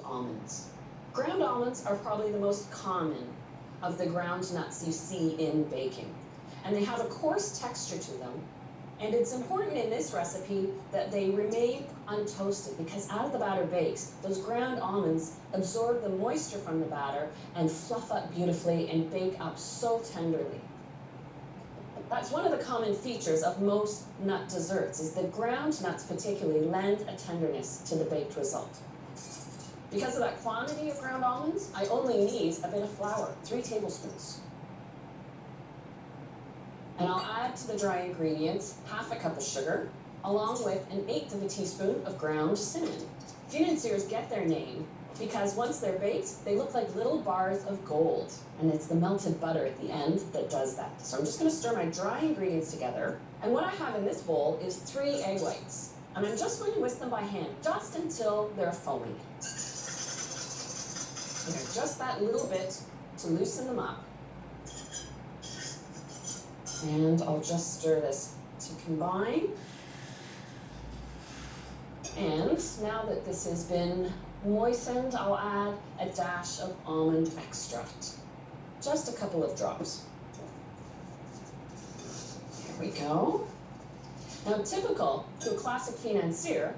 almonds. Ground almonds are probably the most common of the ground nuts you see in baking. And they have a coarse texture to them. And it's important in this recipe that they remain untoasted, because as the batter bakes, those ground almonds absorb the moisture from the batter and fluff up beautifully and bake up so tenderly. That's one of the common features of most nut desserts, is that ground nuts particularly lend a tenderness to the baked result. Because of that quantity of ground almonds, I only need a bit of flour, 3 tablespoons. And I'll add to the dry ingredients ½ a cup of sugar, along with 1/8 teaspoon of ground cinnamon. Financiers get their name because once they're baked, they look like little bars of gold, and it's the melted butter at the end that does that. So I'm just going to stir my dry ingredients together, and what I have in this bowl is 3 egg whites, and I'm just going to whisk them by hand, just until they're foamy. You know, just that little bit to loosen them up. And I'll just stir this to combine. And now that this has been moistened, I'll add a dash of almond extract. Just a couple of drops. There we go. Now, typical to a classic financier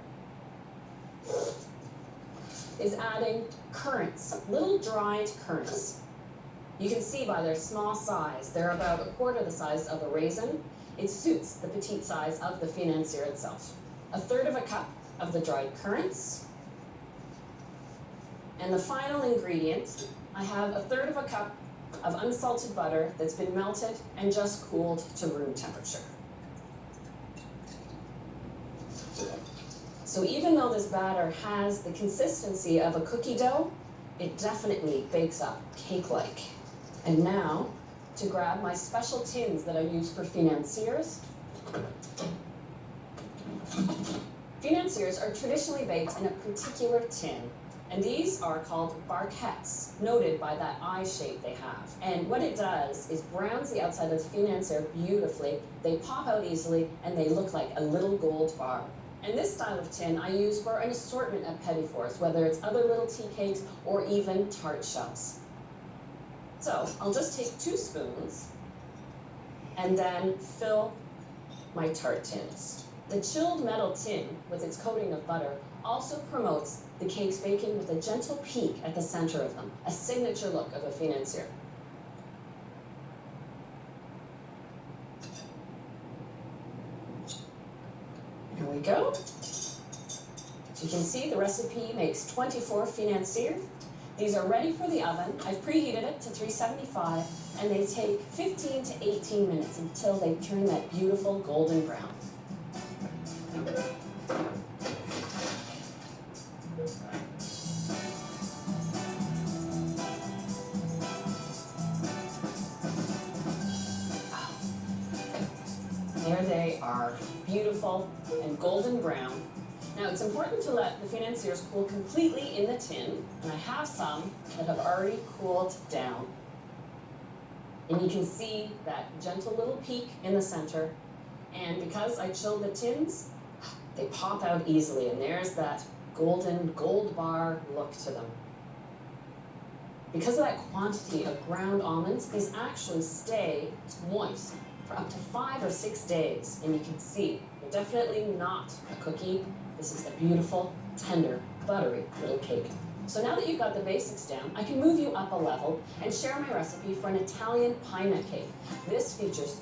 is adding currants, little dried currants. You can see by their small size, they're about 1/4 the size of a raisin. It suits the petite size of the financier itself. 1/3 cup of the dried currants. And the final ingredient, I have 1/3 cup of unsalted butter that's been melted and just cooled to room temperature. So even though this batter has the consistency of a cookie dough, it definitely bakes up cake-like. And now, to grab my special tins that I use for financiers. Financiers are traditionally baked in a particular tin, and these are called barquettes, noted by that eye shape they have. And what it does is browns the outside of the financier beautifully, they pop out easily, and they look like a little gold bar. And this style of tin I use for an assortment of petits fours, whether it's other little tea cakes or even tart shells. So I'll just take 2 spoons and then fill my tart tins. The chilled metal tin with its coating of butter also promotes the cakes baking with a gentle peak at the center of them, a signature look of a financier. Here we go. So you can see the recipe makes 24 financiers. These are ready for the oven. I've preheated it to 375, and they take 15 to 18 minutes until they turn that beautiful golden brown. There they are, beautiful and golden brown. Now, it's important to let the financiers cool completely in the tin, and I have some that have already cooled down. And you can see that gentle little peak in the center, and because I chilled the tins, they pop out easily, and there's that golden gold bar look to them. Because of that quantity of ground almonds, these actually stay moist for up to 5 or 6 days, and you can see they're definitely not a cookie. This is a beautiful, tender, buttery little cake. So now that you've got the basics down, I can move you up a level and share my recipe for an Italian pie nut cake. This features